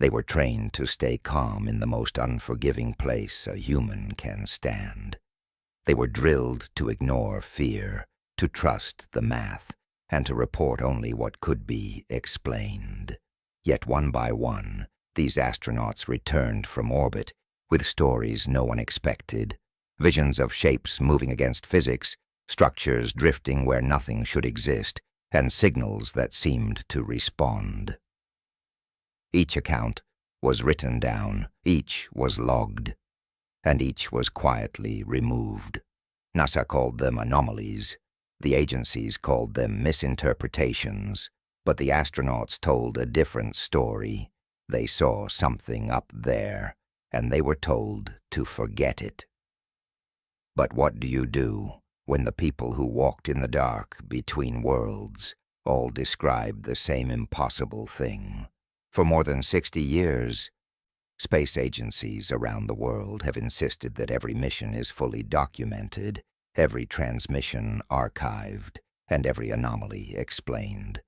They were trained to stay calm in the most unforgiving place a human can stand. They were drilled to ignore fear, to trust the math, and to report only what could be explained. Yet one by one, these astronauts returned from orbit with stories no one expected, visions of shapes moving against physics, structures drifting where nothing should exist, and signals that seemed to respond. Each account was written down, each was logged, and each was quietly removed. NASA called them anomalies, the agencies called them misinterpretations, but the astronauts told a different story. They saw something up there, and they were told to forget it. But what do you do when the people who walked in the dark between worlds all described the same impossible thing? For more than 60 years, space agencies around the world have insisted that every mission is fully documented, every transmission archived, and every anomaly explained.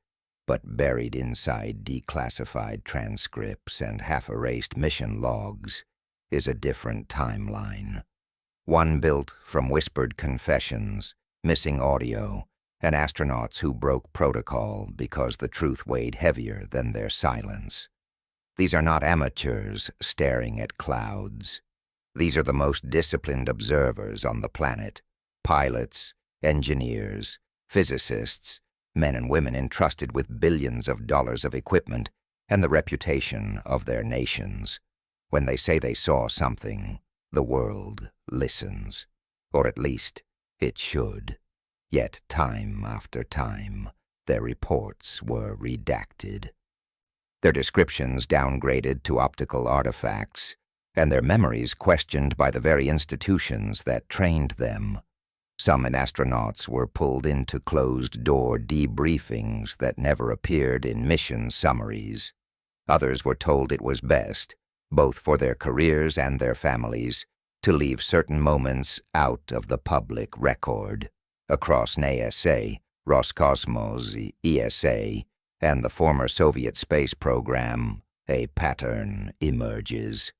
But buried inside declassified transcripts and half-erased mission logs is a different timeline. One built from whispered confessions, missing audio, and astronauts who broke protocol because the truth weighed heavier than their silence. These are not amateurs staring at clouds. These are the most disciplined observers on the planet, pilots, engineers, physicists, men and women entrusted with billions of dollars of equipment and the reputation of their nations. When they say they saw something, the world listens, or at least it should. Yet time after time, their reports were redacted, their descriptions downgraded to optical artifacts, and their memories questioned by the very institutions that trained them. Some astronauts were pulled into closed-door debriefings that never appeared in mission summaries. Others were told it was best, both for their careers and their families, to leave certain moments out of the public record. Across NASA, Roscosmos, ESA, and the former Soviet space program, a pattern emerges.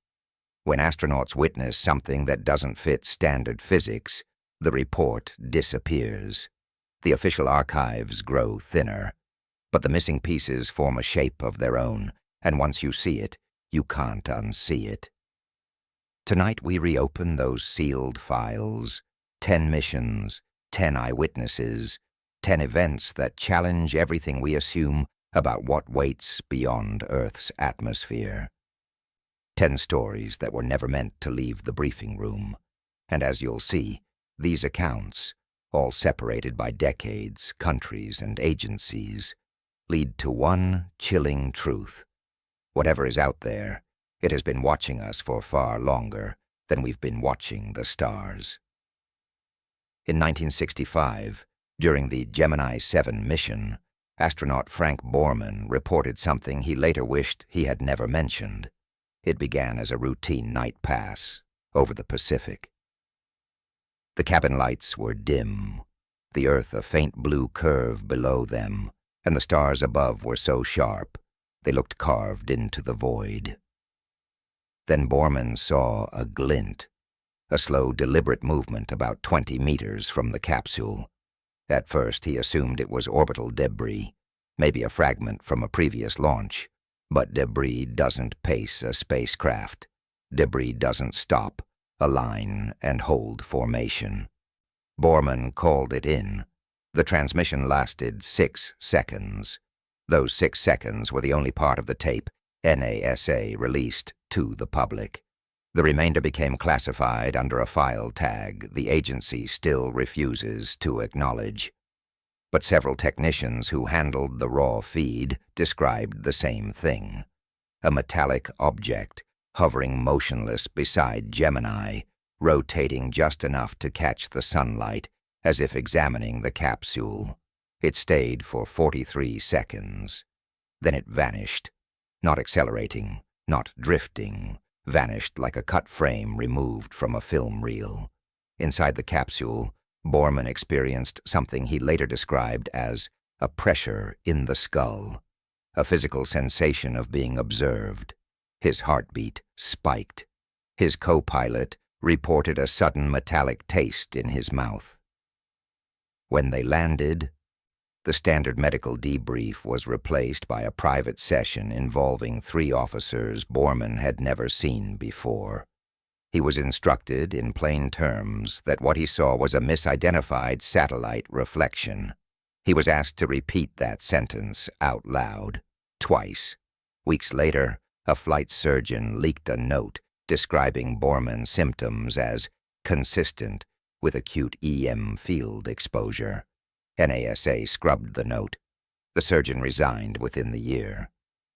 When astronauts witness something that doesn't fit standard physics, the report disappears. The official archives grow thinner, but the missing pieces form a shape of their own, and once you see it, you can't unsee it. Tonight we reopen those sealed files, 10 missions, 10 eyewitnesses, 10 events that challenge everything we assume about what waits beyond Earth's atmosphere. 10 stories that were never meant to leave the briefing room. And as you'll see, these accounts, all separated by decades, countries, and agencies, lead to one chilling truth. Whatever is out there, it has been watching us for far longer than we've been watching the stars. In 1965, during the Gemini 7 mission, astronaut Frank Borman reported something he later wished he had never mentioned. It began as a routine night pass over the Pacific. The cabin lights were dim, the Earth a faint blue curve below them, and the stars above were so sharp they looked carved into the void. Then Borman saw a glint, a slow, deliberate movement about 20 meters from the capsule. At first he assumed it was orbital debris, maybe a fragment from a previous launch. But debris doesn't pace a spacecraft. Debris doesn't stop, align, and hold formation. Borman called it in. The transmission lasted 6 seconds. Those 6 seconds were the only part of the tape NASA released to the public. The remainder became classified under a file tag the agency still refuses to acknowledge. But several technicians who handled the raw feed described the same thing. A metallic object hovering motionless beside Gemini, rotating just enough to catch the sunlight as if examining the capsule. It stayed for 43 seconds. Then it vanished, not accelerating, not drifting, vanished like a cut frame removed from a film reel. Inside the capsule, Borman experienced something he later described as a pressure in the skull, a physical sensation of being observed. His heartbeat spiked. His co-pilot reported a sudden metallic taste in his mouth. When they landed, the standard medical debrief was replaced by a private session involving 3 officers Borman had never seen before. He was instructed in plain terms that what he saw was a misidentified satellite reflection. He was asked to repeat that sentence out loud, twice. Weeks later, a flight surgeon leaked a note describing Borman's symptoms as consistent with acute EM field exposure. NASA scrubbed the note. The surgeon resigned within the year.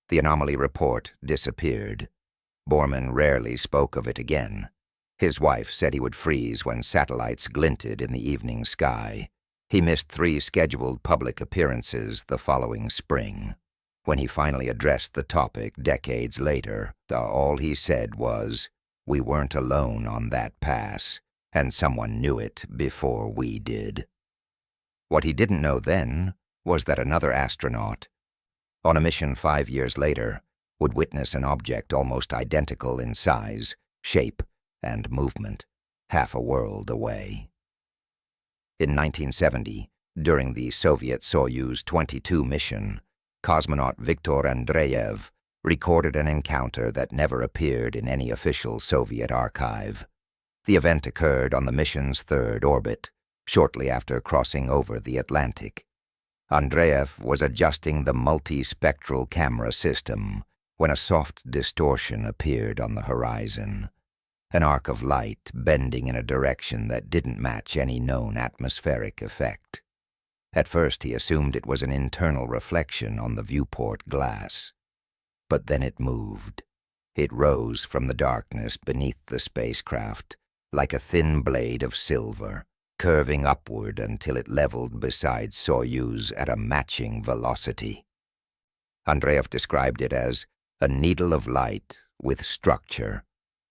The anomaly report disappeared. Borman rarely spoke of it again. His wife said he would freeze when satellites glinted in the evening sky. He missed 3 scheduled public appearances the following spring. When he finally addressed the topic decades later, all he said was, "We weren't alone on that pass, and someone knew it before we did." What he didn't know then was that another astronaut, on a mission 5 years later, would witness an object almost identical in size, shape, and movement, half a world away. In 1970, during the Soviet Soyuz 22 mission, cosmonaut Viktor Andreev recorded an encounter that never appeared in any official Soviet archive. The event occurred on the mission's 3rd orbit, shortly after crossing over the Atlantic. Andreev was adjusting the multispectral camera system when a soft distortion appeared on the horizon, an arc of light bending in a direction that didn't match any known atmospheric effect. At first he assumed it was an internal reflection on the viewport glass. But then it moved. It rose from the darkness beneath the spacecraft like a thin blade of silver, curving upward until it leveled beside Soyuz at a matching velocity. Andreev described it as a needle of light with structure,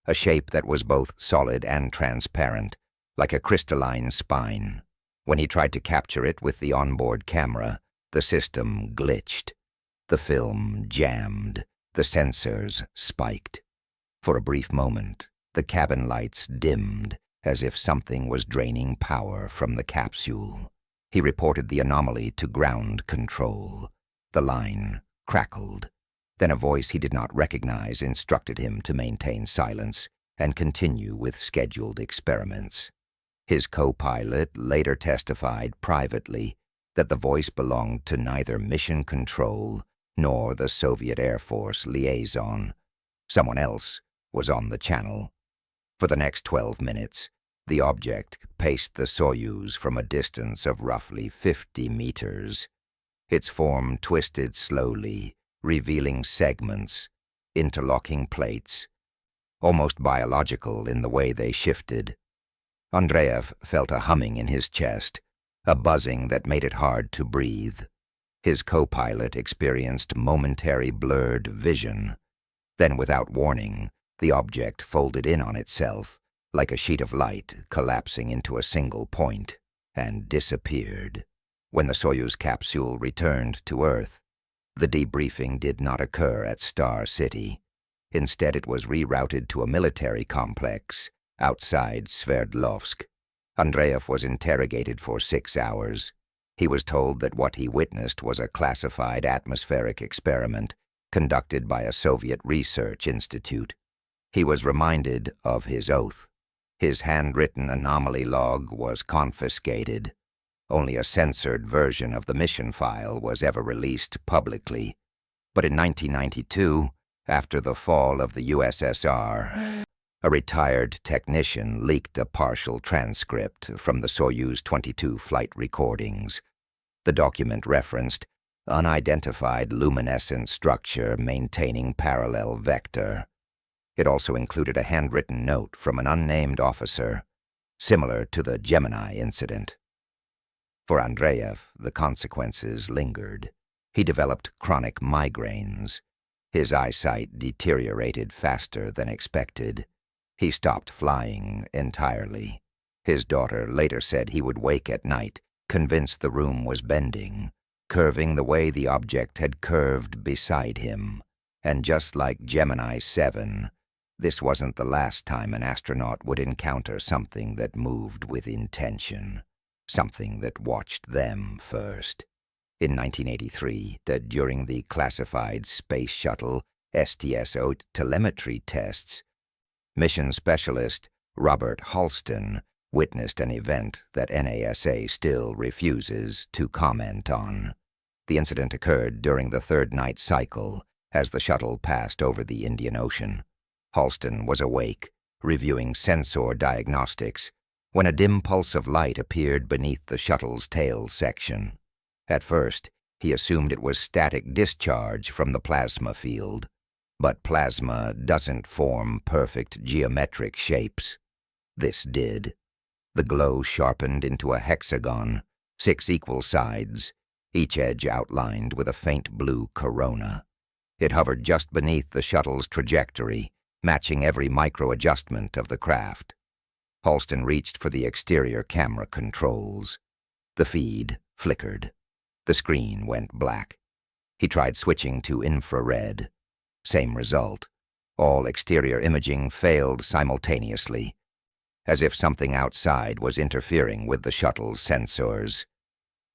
a shape that was both solid and transparent, like a crystalline spine. When he tried to capture it with the onboard camera, the system glitched. The film jammed. The sensors spiked. For a brief moment, the cabin lights dimmed, as if something was draining power from the capsule. He reported the anomaly to ground control. The line crackled. Then a voice he did not recognize instructed him to maintain silence and continue with scheduled experiments. His co-pilot later testified privately that the voice belonged to neither mission control nor the Soviet Air Force liaison. Someone else was on the channel. For the next 12 minutes, the object paced the Soyuz from a distance of roughly 50 meters. Its form twisted slowly, revealing segments, interlocking plates, almost biological in the way they shifted. Andreev felt a humming in his chest, a buzzing that made it hard to breathe. His co-pilot experienced momentary blurred vision. Then, without warning, the object folded in on itself, like a sheet of light collapsing into a single point, and disappeared. When the Soyuz capsule returned to Earth, the debriefing did not occur at Star City. Instead, it was rerouted to a military complex outside Sverdlovsk. Andreev was interrogated for 6 hours. He was told that what he witnessed was a classified atmospheric experiment conducted by a Soviet research institute. He was reminded of his oath. His handwritten anomaly log was confiscated. Only a censored version of the mission file was ever released publicly. But in 1992, after the fall of the USSR, a retired technician leaked a partial transcript from the Soyuz 22 flight recordings. The document referenced unidentified luminescent structure maintaining parallel vector. It also included a handwritten note from an unnamed officer, similar to the Gemini incident. For Andreev, the consequences lingered. He developed chronic migraines. His eyesight deteriorated faster than expected. He stopped flying entirely. His daughter later said he would wake at night, convinced the room was bending, curving the way the object had curved beside him, And just like Gemini 7, this wasn't the last time an astronaut would encounter something that moved with intention, something that watched them first. In 1983, during the classified Space Shuttle STS-08 telemetry tests, mission specialist Robert Halston witnessed an event that NASA still refuses to comment on. The incident occurred during the third night cycle as the shuttle passed over the Indian Ocean. Halston was awake, reviewing sensor diagnostics, when a dim pulse of light appeared beneath the shuttle's tail section. At first, he assumed it was static discharge from the plasma field. But plasma doesn't form perfect geometric shapes. This did. The glow sharpened into a hexagon, 6 equal sides, each edge outlined with a faint blue corona. It hovered just beneath the shuttle's trajectory, matching every micro-adjustment of the craft. Halston reached for the exterior camera controls. The feed flickered. The screen went black. He tried switching to infrared. Same result. All exterior imaging failed simultaneously, as if something outside was interfering with the shuttle's sensors.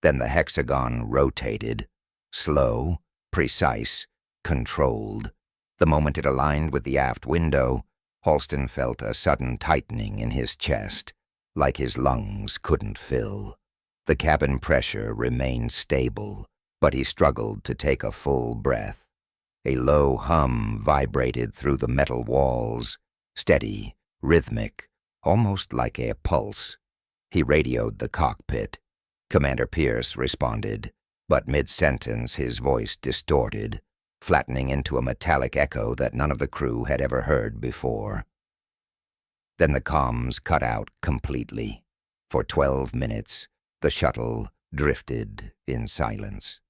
Then the hexagon rotated, slow, precise, controlled. The moment it aligned with the aft window, Halston felt a sudden tightening in his chest, like his lungs couldn't fill. The cabin pressure remained stable, but he struggled to take a full breath. A low hum vibrated through the metal walls, steady, rhythmic, almost like a pulse. He radioed the cockpit. Commander Pierce responded, but mid-sentence his voice distorted, flattening into a metallic echo that none of the crew had ever heard before. Then the comms cut out completely. For 12 minutes, the shuttle drifted in silence.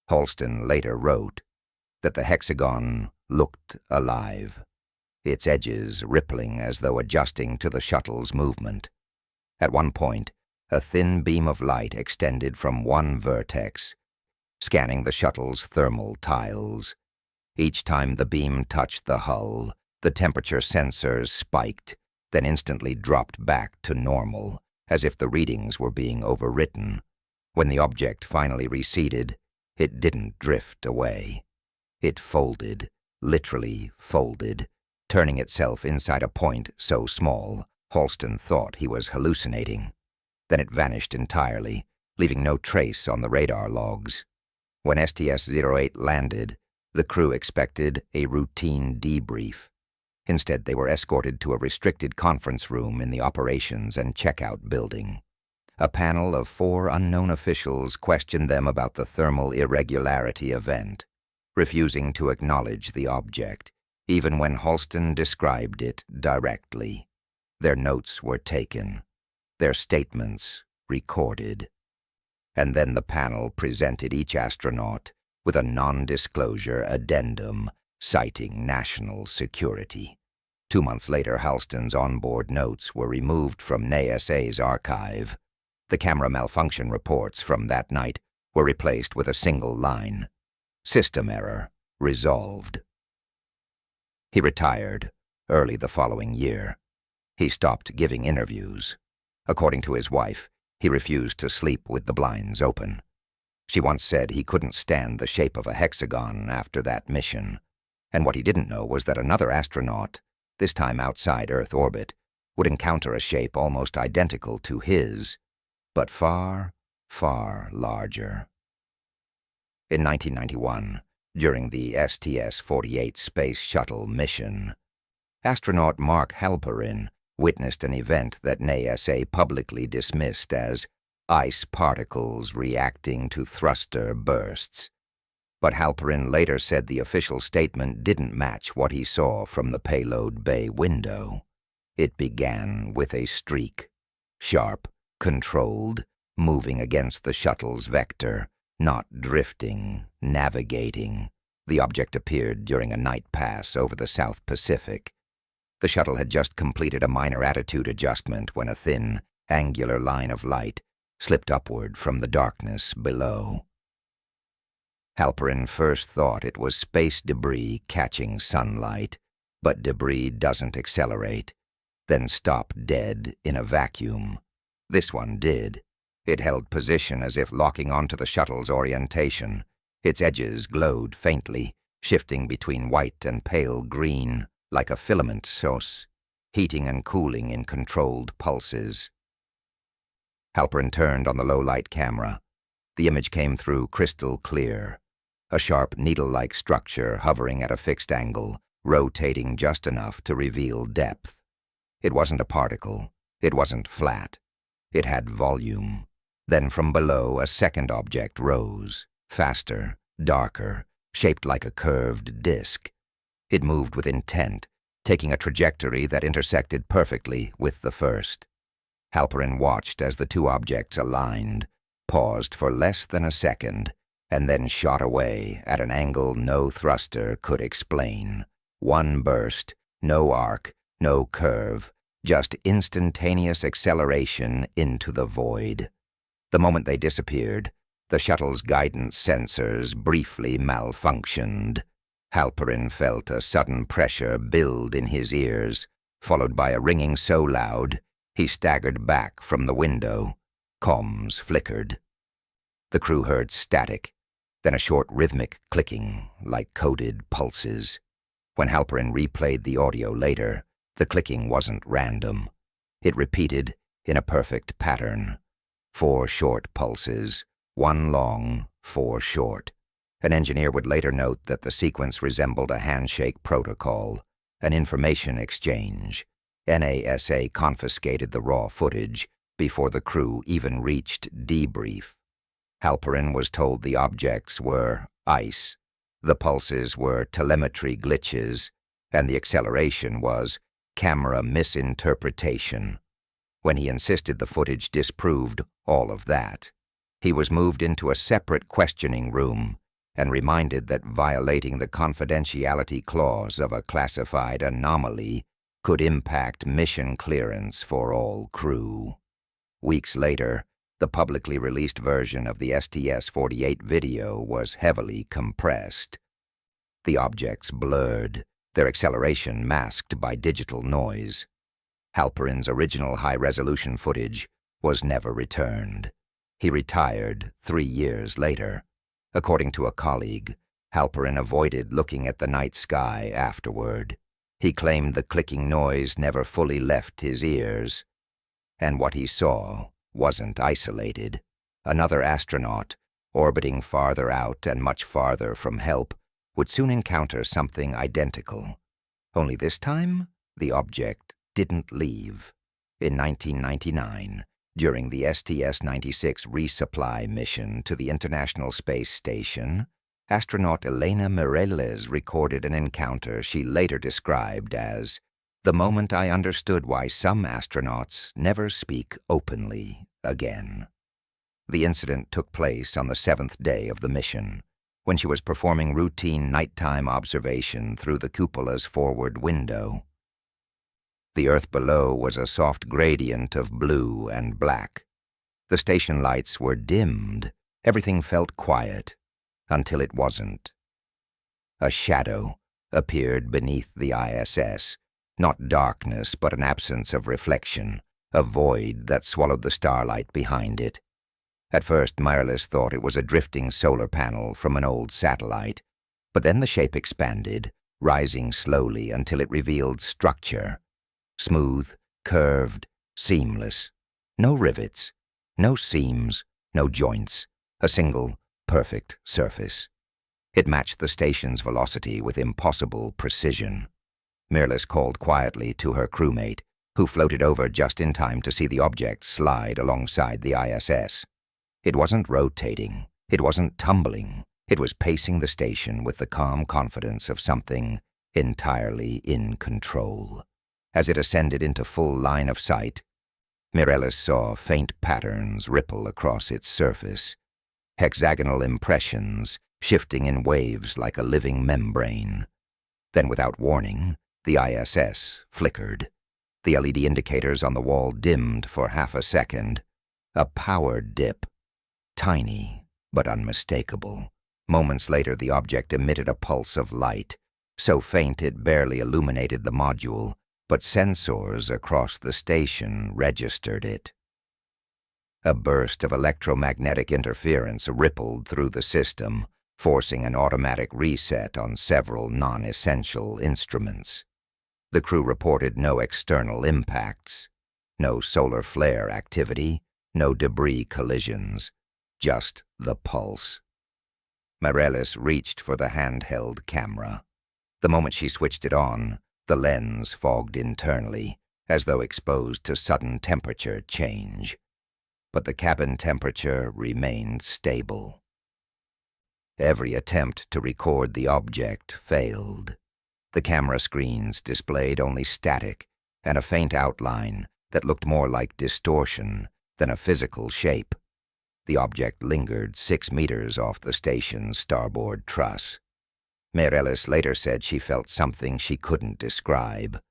Halston later wrote that the hexagon looked alive, its edges rippling as though adjusting to the shuttle's movement. At one point, a thin beam of light extended from one vertex, scanning the shuttle's thermal tiles. Each time the beam touched the hull, the temperature sensors spiked, then instantly dropped back to normal, as if the readings were being overwritten. When the object finally receded, it didn't drift away. It folded, literally folded, turning itself inside a point so small, Halston thought he was hallucinating. Then it vanished entirely, leaving no trace on the radar logs. When STS-08 landed, the crew expected a routine debrief. Instead, they were escorted to a restricted conference room in the operations and checkout building. A panel of 4 unknown officials questioned them about the thermal irregularity event, refusing to acknowledge the object, even when Halston described it directly. Their notes were taken, their statements recorded. And then the panel presented each astronaut with a non-disclosure addendum citing national security. 2 months later, Halston's onboard notes were removed from NASA's archive. The camera malfunction reports from that night were replaced with a single line: "System error, resolved." He retired early the following year. He stopped giving interviews. According to his wife, he refused to sleep with the blinds open. She once said he couldn't stand the shape of a hexagon after that mission. And what he didn't know was that another astronaut, this time outside Earth orbit, would encounter a shape almost identical to his, but far, far larger. In 1991, during the STS-48 Space Shuttle mission, astronaut Mark Halperin witnessed an event that NASA publicly dismissed as ice particles reacting to thruster bursts. But Halperin later said the official statement didn't match what he saw from the payload bay window. It began with a streak, sharp, controlled, moving against the shuttle's vector, not drifting, navigating. The object appeared during a night pass over the South Pacific. The shuttle had just completed a minor attitude adjustment when a thin, angular line of light slipped upward from the darkness below. Halperin first thought it was space debris catching sunlight, but debris doesn't accelerate, then stop dead in a vacuum. This one did. It held position as if locking onto the shuttle's orientation. Its edges glowed faintly, shifting between white and pale green, like a filament sauce, heating and cooling in controlled pulses. Halperin turned on the low-light camera. The image came through crystal clear, a sharp needle-like structure hovering at a fixed angle, rotating just enough to reveal depth. It wasn't a particle. It wasn't flat. It had volume. Then from below, a second object rose, faster, darker, shaped like a curved disc. It moved with intent, taking a trajectory that intersected perfectly with the first. Halperin watched as the two objects aligned, paused for less than a second, and then shot away at an angle no thruster could explain. One burst, no arc, no curve, just instantaneous acceleration into the void. The moment they disappeared, the shuttle's guidance sensors briefly malfunctioned. Halperin felt a sudden pressure build in his ears, followed by a ringing so loud he staggered back from the window. Comms flickered. The crew heard static, then a short rhythmic clicking like coded pulses. When Halperin replayed the audio later, the clicking wasn't random. It repeated in a perfect pattern. 4 short pulses, 1 long, 4 short. An engineer would later note that the sequence resembled a handshake protocol, an information exchange. NASA confiscated the raw footage before the crew even reached debrief. Halperin was told the objects were ice, the pulses were telemetry glitches, and the acceleration was camera misinterpretation. When he insisted the footage disproved all of that, he was moved into a separate questioning room and reminded that violating the confidentiality clause of a classified anomaly could impact mission clearance for all crew. Weeks later, the publicly released version of the STS-48 video was heavily compressed. The objects blurred, their acceleration masked by digital noise. Halperin's original high-resolution footage was never returned. He retired 3 years later. According to a colleague, Halperin avoided looking at the night sky afterward. He claimed the clicking noise never fully left his ears. And what he saw wasn't isolated. Another astronaut, orbiting farther out and much farther from help, would soon encounter something identical. Only this time, the object didn't leave. In 1999, during the STS-96 resupply mission to the International Space Station, astronaut Elena Mireles recorded an encounter she later described as the moment I understood why some astronauts never speak openly again. The incident took place on the 7th day of the mission, when she was performing routine nighttime observation through the cupola's forward window. The Earth below was a soft gradient of blue and black. The station lights were dimmed. Everything felt quiet, until it wasn't. A shadow appeared beneath the ISS, not darkness but an absence of reflection, a void that swallowed the starlight behind it. At first, Mireles thought it was a drifting solar panel from an old satellite, but then the shape expanded, rising slowly until it revealed structure. Smooth, curved, seamless. No rivets, no seams, no joints. A single, perfect surface. It matched the station's velocity with impossible precision. Mireles called quietly to her crewmate, who floated over just in time to see the object slide alongside the ISS. It wasn't rotating. It wasn't tumbling. It was pacing the station with the calm confidence of something entirely in control. As it ascended into full line of sight, Mireles saw faint patterns ripple across its surface, hexagonal impressions shifting in waves like a living membrane. Then, without warning, the ISS flickered. The LED indicators on the wall dimmed for half a second. A power dip. Tiny, but unmistakable. Moments later, the object emitted a pulse of light, so faint it barely illuminated the module, but sensors across the station registered it. A burst of electromagnetic interference rippled through the system, forcing an automatic reset on several non-essential instruments. The crew reported no external impacts, no solar flare activity, no debris collisions, just the pulse. Mireles reached for the handheld camera. The moment she switched it on, the lens fogged internally, as though exposed to sudden temperature change. But the cabin temperature remained stable. Every attempt to record the object failed. The camera screens displayed only static and a faint outline that looked more like distortion than a physical shape. The object lingered 6 meters off the station's starboard truss. Mireles later said she felt something she couldn't describe,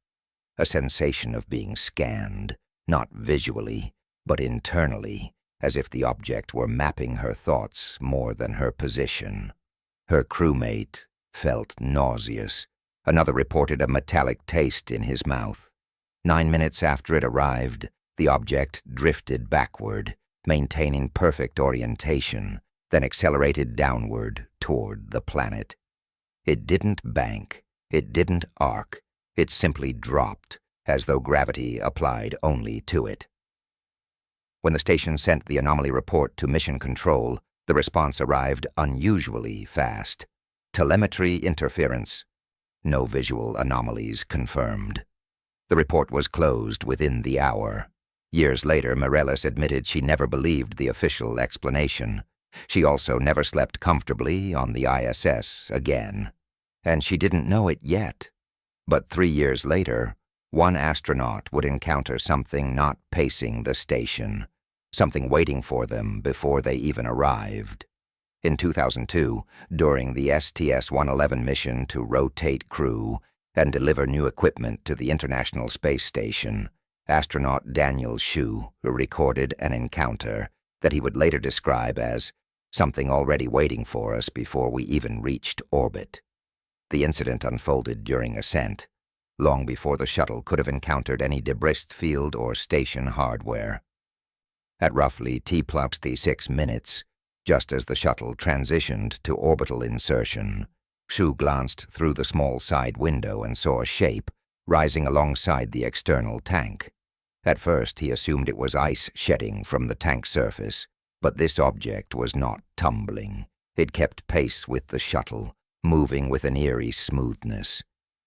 a sensation of being scanned, not visually, but internally, as if the object were mapping her thoughts more than her position. Her crewmate felt nauseous. Another reported a metallic taste in his mouth. 9 minutes after it arrived, the object drifted backward, maintaining perfect orientation, then accelerated downward toward the planet. It didn't bank, it didn't arc, it simply dropped, as though gravity applied only to it. When the station sent the anomaly report to Mission Control, the response arrived unusually fast. Telemetry interference. No visual anomalies confirmed. The report was closed within the hour. Years later, Mireles admitted she never believed the official explanation. She also never slept comfortably on the ISS again. And she didn't know it yet. But 3 years later, one astronaut would encounter something not pacing the station, something waiting for them before they even arrived. In 2002, during the STS-111 mission to rotate crew and deliver new equipment to the International Space Station, astronaut Daniel Shu recorded an encounter that he would later describe as something already waiting for us before we even reached orbit. The incident unfolded during ascent, long before the shuttle could have encountered any debris field or station hardware. At roughly T+6 minutes, just as the shuttle transitioned to orbital insertion, Shu glanced through the small side window and saw a shape rising alongside the external tank. At first, he assumed it was ice shedding from the tank surface, but this object was not tumbling. It kept pace with the shuttle, moving with an eerie smoothness.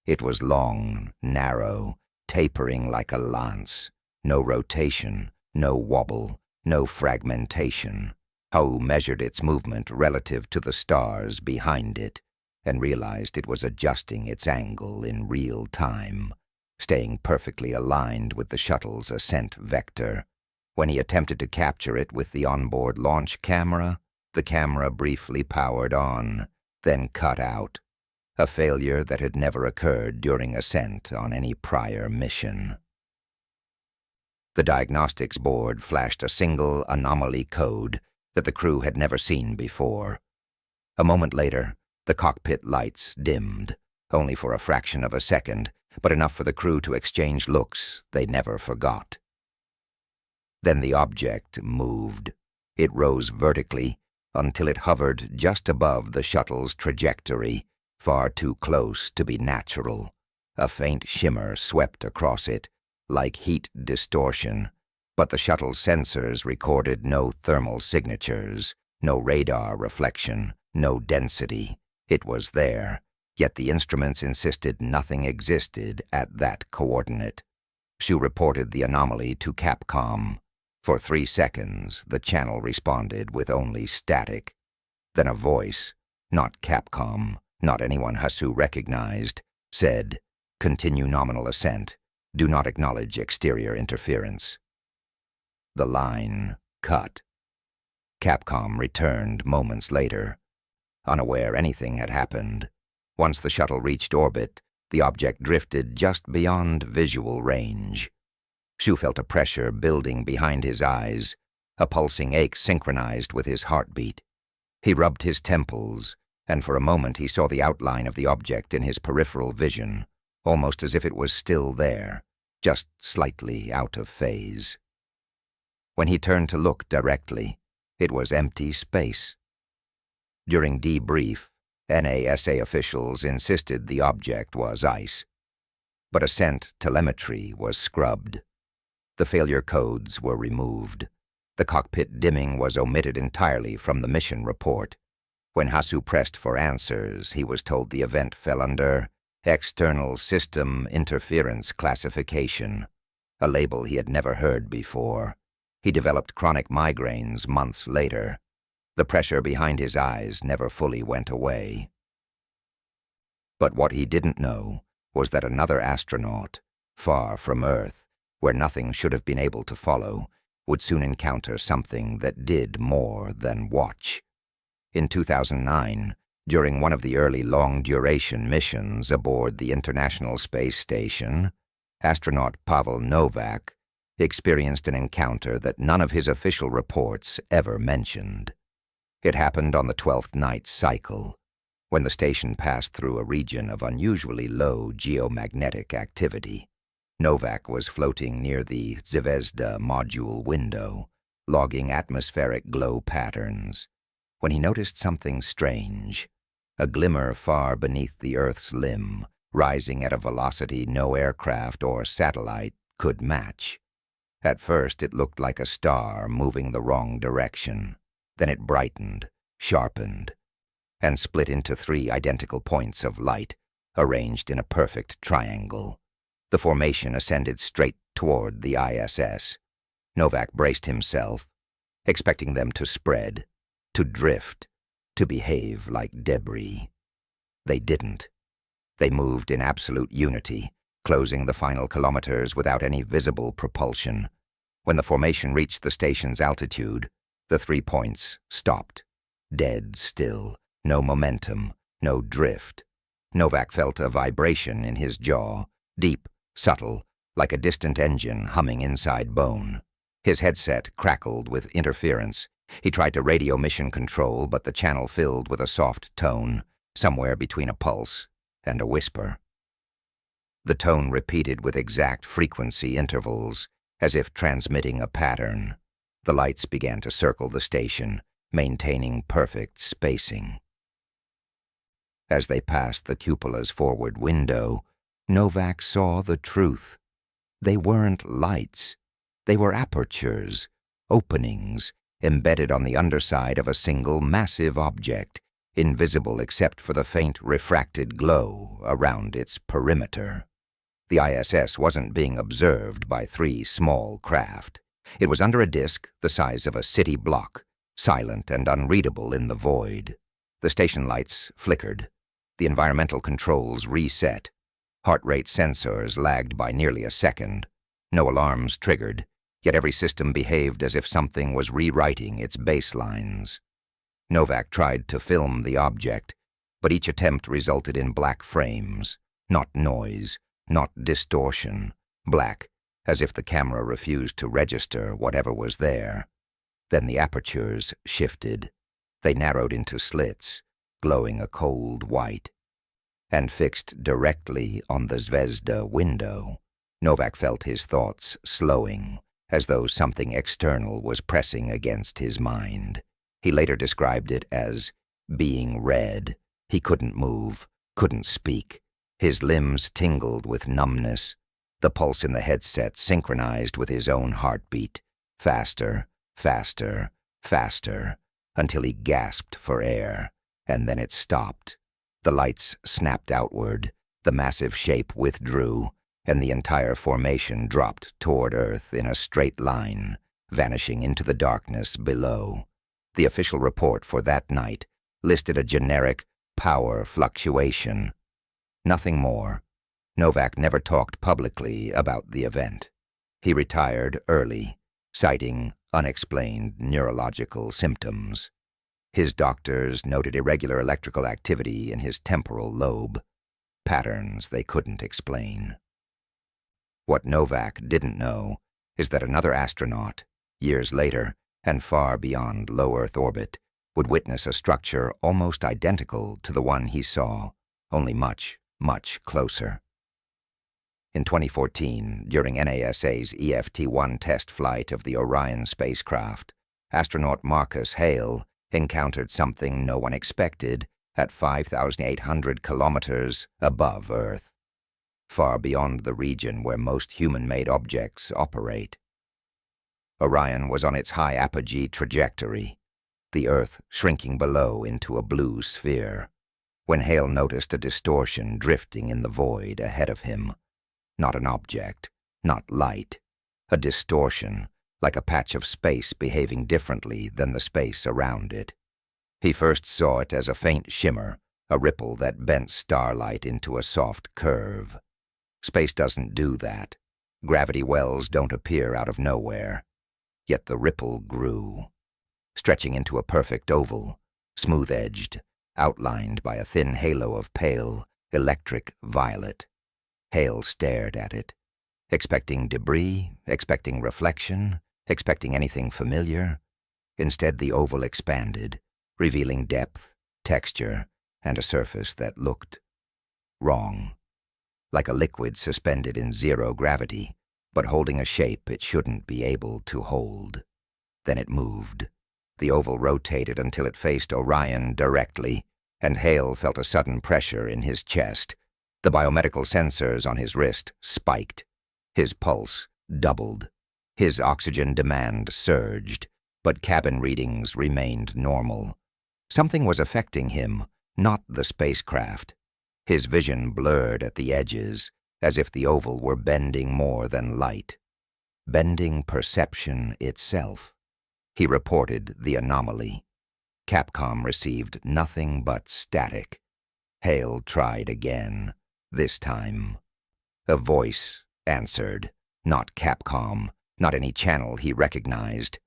It was long, narrow, tapering like a lance. No rotation, no wobble, no fragmentation. Hou measured its movement relative to the stars behind it and realized it was adjusting its angle in real time, staying perfectly aligned with the shuttle's ascent vector. When he attempted to capture it with the onboard launch camera, the camera briefly powered on, then cut out, a failure that had never occurred during ascent on any prior mission. The diagnostics board flashed a single anomaly code that the crew had never seen before. A moment later, the cockpit lights dimmed, only for a fraction of a second, but enough for the crew to exchange looks they never forgot. Then the object moved. It rose vertically until it hovered just above the shuttle's trajectory, far too close to be natural. A faint shimmer swept across it, like heat distortion, but the shuttle's sensors recorded no thermal signatures, no radar reflection, no density. It was there, yet the instruments insisted nothing existed at that coordinate. Shu reported the anomaly to Capcom. For 3 seconds, the channel responded with only static. Then a voice, not Capcom, not anyone Hasu recognized, said, "Continue nominal ascent. Do not acknowledge exterior interference." The line cut. Capcom returned moments later, unaware anything had happened. Once the shuttle reached orbit, the object drifted just beyond visual range. Shu felt a pressure building behind his eyes, a pulsing ache synchronized with his heartbeat. He rubbed his temples, and for a moment he saw the outline of the object in his peripheral vision, almost as if it was still there, just slightly out of phase. When he turned to look directly, it was empty space. During debrief, NASA officials insisted the object was ice, but ascent telemetry was scrubbed. The failure codes were removed. The cockpit dimming was omitted entirely from the mission report. When Hasu pressed for answers, he was told the event fell under External System Interference Classification, a label he had never heard before. He developed chronic migraines months later. The pressure behind his eyes never fully went away. But what he didn't know was that another astronaut, far from Earth, where nothing should have been able to follow, would soon encounter something that did more than watch. In 2009, during one of the early long-duration missions aboard the International Space Station, astronaut Pavel Novak experienced an encounter that none of his official reports ever mentioned. It happened on the 12th night cycle, when the station passed through a region of unusually low geomagnetic activity. Novak was floating near the Zvezda module window, logging atmospheric glow patterns, when he noticed something strange, a glimmer far beneath the Earth's limb, rising at a velocity no aircraft or satellite could match. At first it looked like a star moving the wrong direction. Then it brightened, sharpened, and split into 3 identical points of light, arranged in a perfect triangle. The formation ascended straight toward the ISS. Novak braced himself, expecting them to spread, to drift, to behave like debris. They didn't. They moved in absolute unity, closing the final kilometers without any visible propulsion. When the formation reached the station's altitude, the 3 points stopped, dead still, no momentum, no drift. Novak felt a vibration in his jaw, deep, subtle, like a distant engine humming inside bone. His headset crackled with interference. He tried to radio mission control, but the channel filled with a soft tone, somewhere between a pulse and a whisper. The tone repeated with exact frequency intervals, as if transmitting a pattern. The lights began to circle the station, maintaining perfect spacing. As they passed the cupola's forward window, Novak saw the truth. They weren't lights. They were apertures, openings, embedded on the underside of a single massive object, invisible except for the faint refracted glow around its perimeter. The ISS wasn't being observed by 3 small craft. It was under a disk the size of a city block, silent and unreadable in the void. The station lights flickered. The environmental controls reset. Heart rate sensors lagged by nearly a second. No alarms triggered, yet every system behaved as if something was rewriting its baselines. Novak tried to film the object, but each attempt resulted in black frames, not noise, not distortion, black, as if the camera refused to register whatever was there. Then the apertures shifted. They narrowed into slits, glowing a cold white. And fixed directly on the Zvezda window, Novak felt his thoughts slowing, as though something external was pressing against his mind. He later described it as being red. He couldn't move, couldn't speak. His limbs tingled with numbness. The pulse in the headset synchronized with his own heartbeat, faster, faster, faster, until he gasped for air, and then it stopped. The lights snapped outward, the massive shape withdrew, and the entire formation dropped toward Earth in a straight line, vanishing into the darkness below. The official report for that night listed a generic power fluctuation. Nothing more. Novak never talked publicly about the event. He retired early, citing unexplained neurological symptoms. His doctors noted irregular electrical activity in his temporal lobe, patterns they couldn't explain. What Novak didn't know is that another astronaut, years later and far beyond low Earth orbit, would witness a structure almost identical to the one he saw, only much, much closer. In 2014, during NASA's EFT-1 test flight of the Orion spacecraft, astronaut Marcus Hale encountered something no one expected at 5,800 kilometers above Earth, far beyond the region where most human-made objects operate. Orion was on its high apogee trajectory, the Earth shrinking below into a blue sphere, when Hale noticed a distortion drifting in the void ahead of him. Not an object, not light, a distortion, like a patch of space behaving differently than the space around it. He first saw it as a faint shimmer, a ripple that bent starlight into a soft curve. Space doesn't do that. Gravity wells don't appear out of nowhere. Yet the ripple grew, stretching into a perfect oval, smooth-edged, outlined by a thin halo of pale, electric violet. Hale stared at it, expecting debris, expecting reflection, expecting anything familiar. Instead, the oval expanded, revealing depth, texture, and a surface that looked wrong, like a liquid suspended in zero gravity, but holding a shape it shouldn't be able to hold. Then it moved. The oval rotated until it faced Orion directly, and Hale felt a sudden pressure in his chest. The biomedical sensors on his wrist spiked. His pulse doubled. His oxygen demand surged, but cabin readings remained normal. Something was affecting him, not the spacecraft. His vision blurred at the edges, as if the oval were bending more than light, bending perception itself. He reported the anomaly. Capcom received nothing but static. Hale tried again. This time, a voice answered, not Capcom, not any channel he recognized.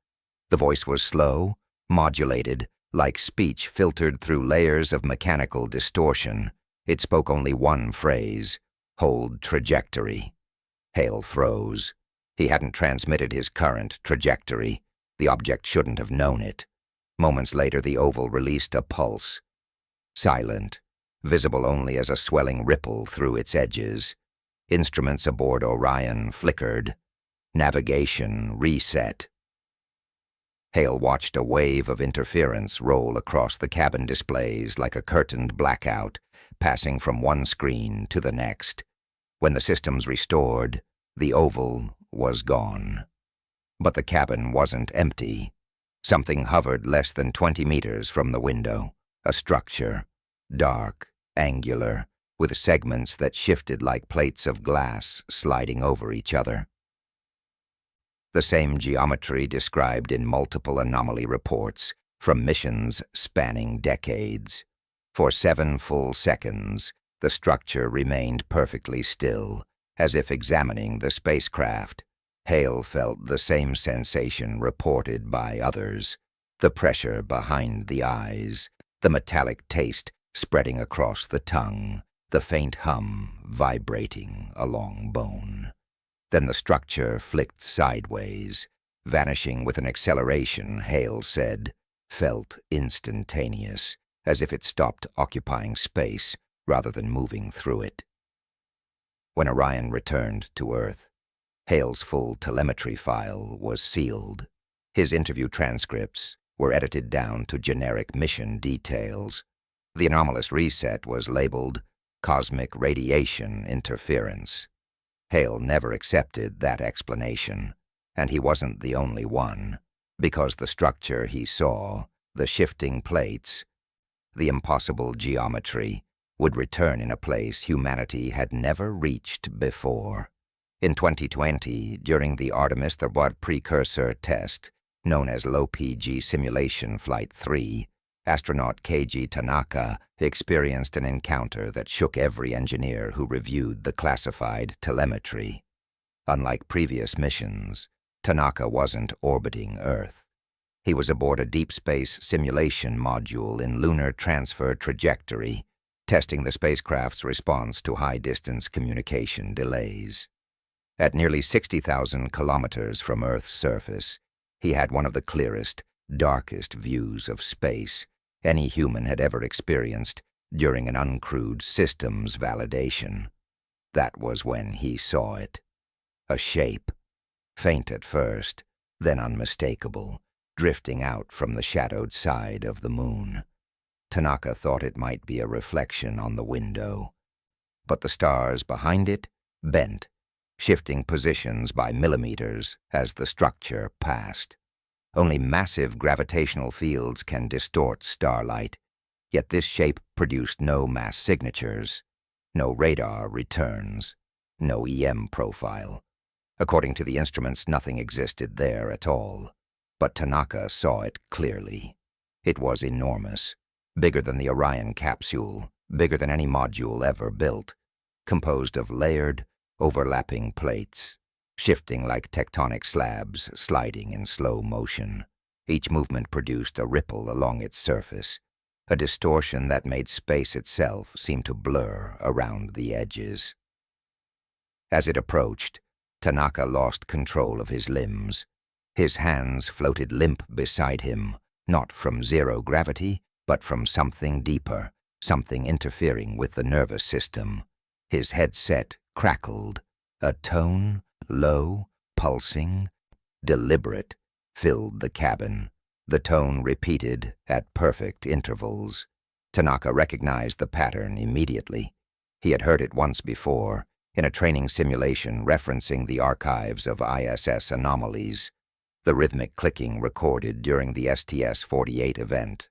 The voice was slow, modulated, like speech filtered through layers of mechanical distortion. It spoke only one phrase, hold trajectory. Hale froze. He hadn't transmitted his current trajectory. The object shouldn't have known it. Moments later, the oval released a pulse. Silent, visible only as a swelling ripple through its edges. Instruments aboard Orion flickered. Navigation reset. Hale watched a wave of interference roll across the cabin displays like a curtained blackout, passing from one screen to the next. When the systems restored, the oval was gone. But the cabin wasn't empty. Something hovered less than 20 meters from the window, a structure, dark, angular, with segments that shifted like plates of glass sliding over each other. The same geometry described in multiple anomaly reports from missions spanning decades. For 7 full seconds, the structure remained perfectly still, as if examining the spacecraft. Hale felt the same sensation reported by others, the pressure behind the eyes, the metallic taste spreading across the tongue, the faint hum vibrating along bone. Then the structure flicked sideways, vanishing with an acceleration, Hale said, felt instantaneous, as if it stopped occupying space rather than moving through it. When Orion returned to Earth, Hale's full telemetry file was sealed. His interview transcripts were edited down to generic mission details. The anomalous reset was labeled cosmic radiation interference. Hale never accepted that explanation, and he wasn't the only one, because the structure he saw, the shifting plates, the impossible geometry, would return in a place humanity had never reached before. In 2020, during the Artemis Therboid precursor test, known as Low-PG Simulation Flight 3, astronaut Keiji Tanaka experienced an encounter that shook every engineer who reviewed the classified telemetry. Unlike previous missions, Tanaka wasn't orbiting Earth. He was aboard a deep space simulation module in lunar transfer trajectory, testing the spacecraft's response to high-distance communication delays. At nearly 60,000 kilometers from Earth's surface, he had one of the clearest, darkest views of space any human had ever experienced during an uncrewed systems validation. That was when he saw it. A shape, faint at first, then unmistakable, drifting out from the shadowed side of the moon. Tanaka thought it might be a reflection on the window. But the stars behind it bent, shifting positions by millimeters as the structure passed. Only massive gravitational fields can distort starlight, yet this shape produced no mass signatures, no radar returns, no EM profile. According to the instruments, nothing existed there at all. But Tanaka saw it clearly. It was enormous, bigger than the Orion capsule, bigger than any module ever built, composed of layered, overlapping plates, shifting like tectonic slabs sliding in slow motion. Each movement produced a ripple along its surface, a distortion that made space itself seem to blur around the edges. As it approached, Tanaka lost control of his limbs. His hands floated limp beside him, not from zero gravity, but from something deeper, something interfering with the nervous system. His headset crackled. A tone, low, pulsing, deliberate, filled the cabin. The tone repeated at perfect intervals. Tanaka recognized the pattern immediately. He had heard it once before, in a training simulation referencing the archives of ISS anomalies, the rhythmic clicking recorded during the STS-48 event.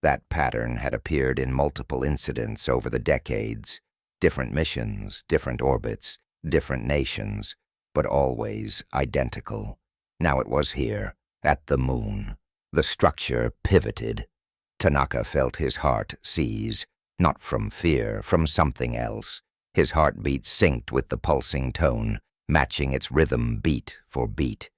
That pattern had appeared in multiple incidents over the decades, different missions, different orbits, different nations, but always identical. Now it was here, at the moon. The structure pivoted. Tanaka felt his heart seize, not from fear, from something else. His heartbeat synced with the pulsing tone, matching its rhythm beat for beat.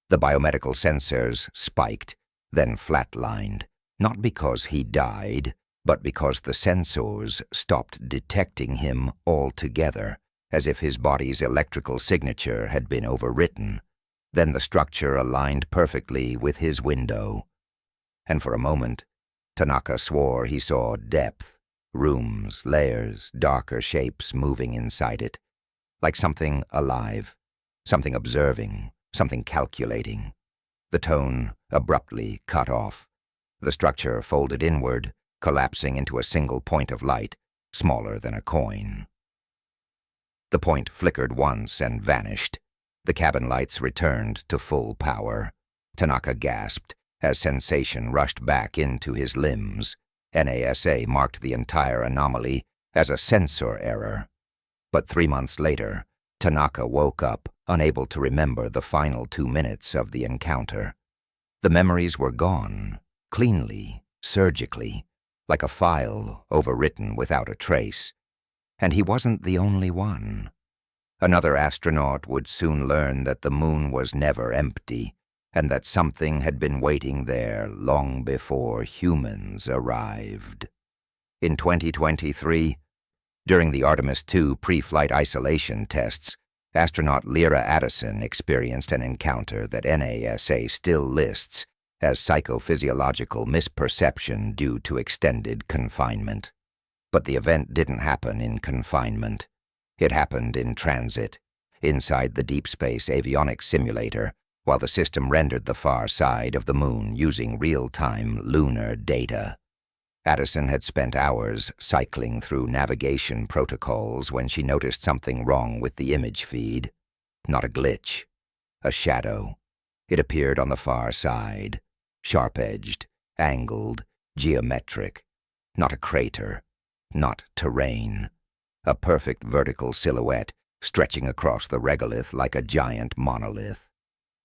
The biomedical sensors spiked, then flatlined, not because he died, but because the sensors stopped detecting him altogether, as if his body's electrical signature had been overwritten. Then the structure aligned perfectly with his window. And for a moment, Tanaka swore he saw depth, rooms, layers, darker shapes moving inside it, like something alive, something observing, something calculating. The tone abruptly cut off. The structure folded inward, collapsing into a single point of light, smaller than a coin. The point flickered once and vanished. The cabin lights returned to full power. Tanaka gasped as sensation rushed back into his limbs. NASA marked the entire anomaly as a sensor error. But 3 months later, Tanaka woke up, unable to remember the final 2 minutes of the encounter. The memories were gone, cleanly, surgically, like a file overwritten without a trace. And he wasn't the only one. Another astronaut would soon learn that the moon was never empty, and that something had been waiting there long before humans arrived. In 2023, during the Artemis II pre-flight isolation tests, astronaut Lyra Addison experienced an encounter that NASA still lists as psychophysiological misperception due to extended confinement. But the event didn't happen in confinement. It happened in transit, inside the deep space avionics simulator, while the system rendered the far side of the moon using real-time lunar data. Addison had spent hours cycling through navigation protocols when she noticed something wrong with the image feed. Not a glitch, a shadow. It appeared on the far side, sharp-edged, angled, geometric. Not a crater, not terrain. A perfect vertical silhouette stretching across the regolith like a giant monolith.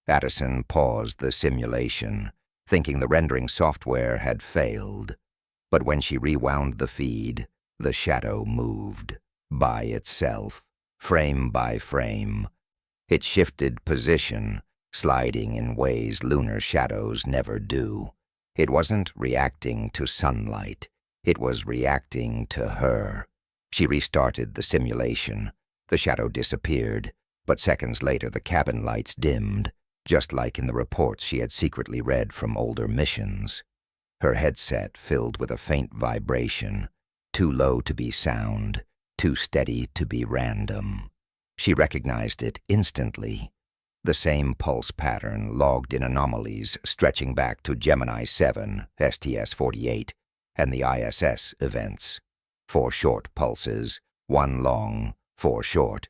Addison paused the simulation, thinking the rendering software had failed. But when she rewound the feed, the shadow moved, by itself, frame by frame. It shifted position, sliding in ways lunar shadows never do. It wasn't reacting to sunlight. It was reacting to her. She restarted the simulation. The shadow disappeared, but seconds later the cabin lights dimmed, just like in the reports she had secretly read from older missions. Her headset filled with a faint vibration, too low to be sound, too steady to be random. She recognized it instantly. The same pulse pattern logged in anomalies stretching back to Gemini 7, STS-48, and the ISS events. 4 short pulses, 1 long, 4 short.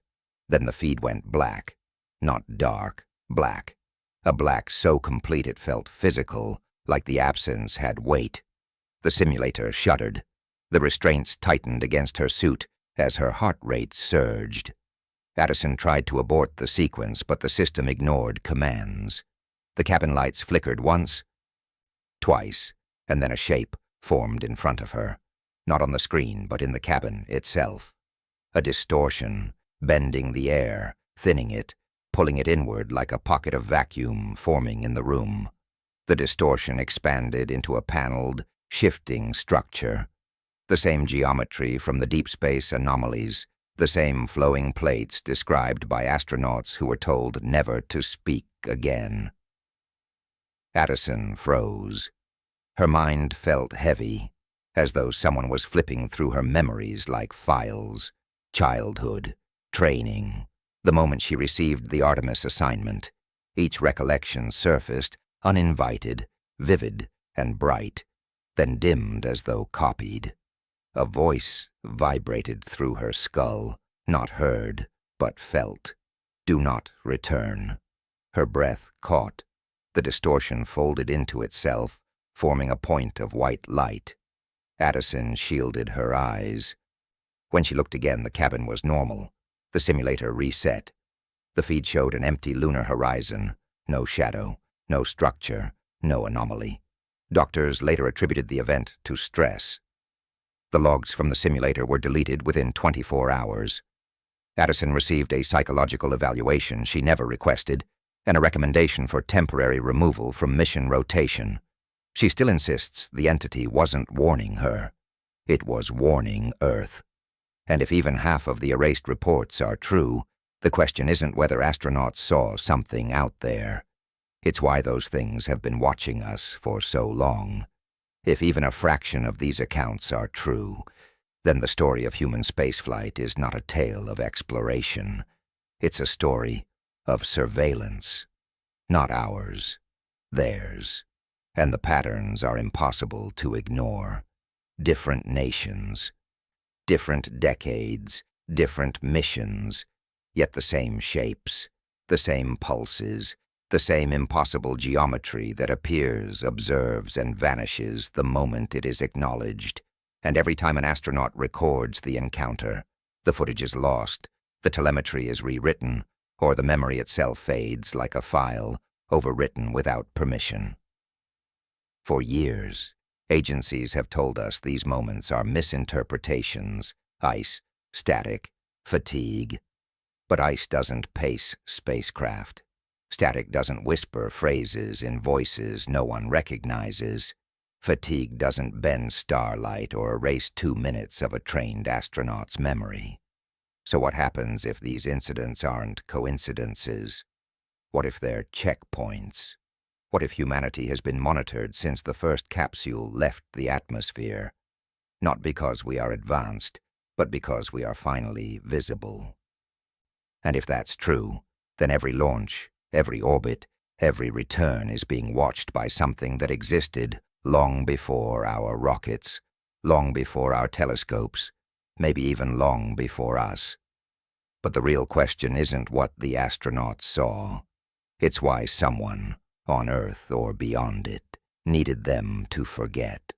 Then the feed went black. Not dark, black. A black so complete it felt physical, like the absence had weight. The simulator shuddered. The restraints tightened against her suit as her heart rate surged. Addison tried to abort the sequence, but the system ignored commands. The cabin lights flickered once, twice, and then a shape formed in front of her. Not on the screen, but in the cabin itself. A distortion, bending the air, thinning it, pulling it inward like a pocket of vacuum forming in the room. The distortion expanded into a paneled, shifting structure. The same geometry from the deep space anomalies, the same flowing plates described by astronauts who were told never to speak again. Addison froze. Her mind felt heavy, as though someone was flipping through her memories like files. Childhood, training, the moment she received the Artemis assignment. Each recollection surfaced, uninvited, vivid, and bright, then dimmed as though copied. A voice vibrated through her skull, not heard, but felt. Do not return. Her breath caught. The distortion folded into itself, forming a point of white light. Addison shielded her eyes. When she looked again, the cabin was normal. The simulator reset. The feed showed an empty lunar horizon. No shadow, no structure, no anomaly. Doctors later attributed the event to stress. The logs from the simulator were deleted within 24 hours. Addison received a psychological evaluation she never requested, and a recommendation for temporary removal from mission rotation. She still insists the entity wasn't warning her. It was warning Earth. And if even half of the erased reports are true, the question isn't whether astronauts saw something out there. It's why those things have been watching us for so long. If even a fraction of these accounts are true, then the story of human spaceflight is not a tale of exploration. It's a story of surveillance. Not ours, theirs. And the patterns are impossible to ignore. Different nations, different decades, different missions, yet the same shapes, the same pulses, the same impossible geometry that appears, observes, and vanishes the moment it is acknowledged. And every time an astronaut records the encounter, the footage is lost, the telemetry is rewritten, or the memory itself fades like a file, overwritten without permission. For years, agencies have told us these moments are misinterpretations, ice, static, fatigue. But ice doesn't pace spacecraft. Static doesn't whisper phrases in voices no one recognizes. Fatigue doesn't bend starlight or erase 2 minutes of a trained astronaut's memory. So what happens if these incidents aren't coincidences? What if they're checkpoints? What if humanity has been monitored since the first capsule left the atmosphere? Not because we are advanced, but because we are finally visible. And if that's true, then every launch, every orbit, every return is being watched by something that existed long before our rockets, long before our telescopes, maybe even long before us. But the real question isn't what the astronauts saw. It's why someone, on Earth or beyond it, needed them to forget.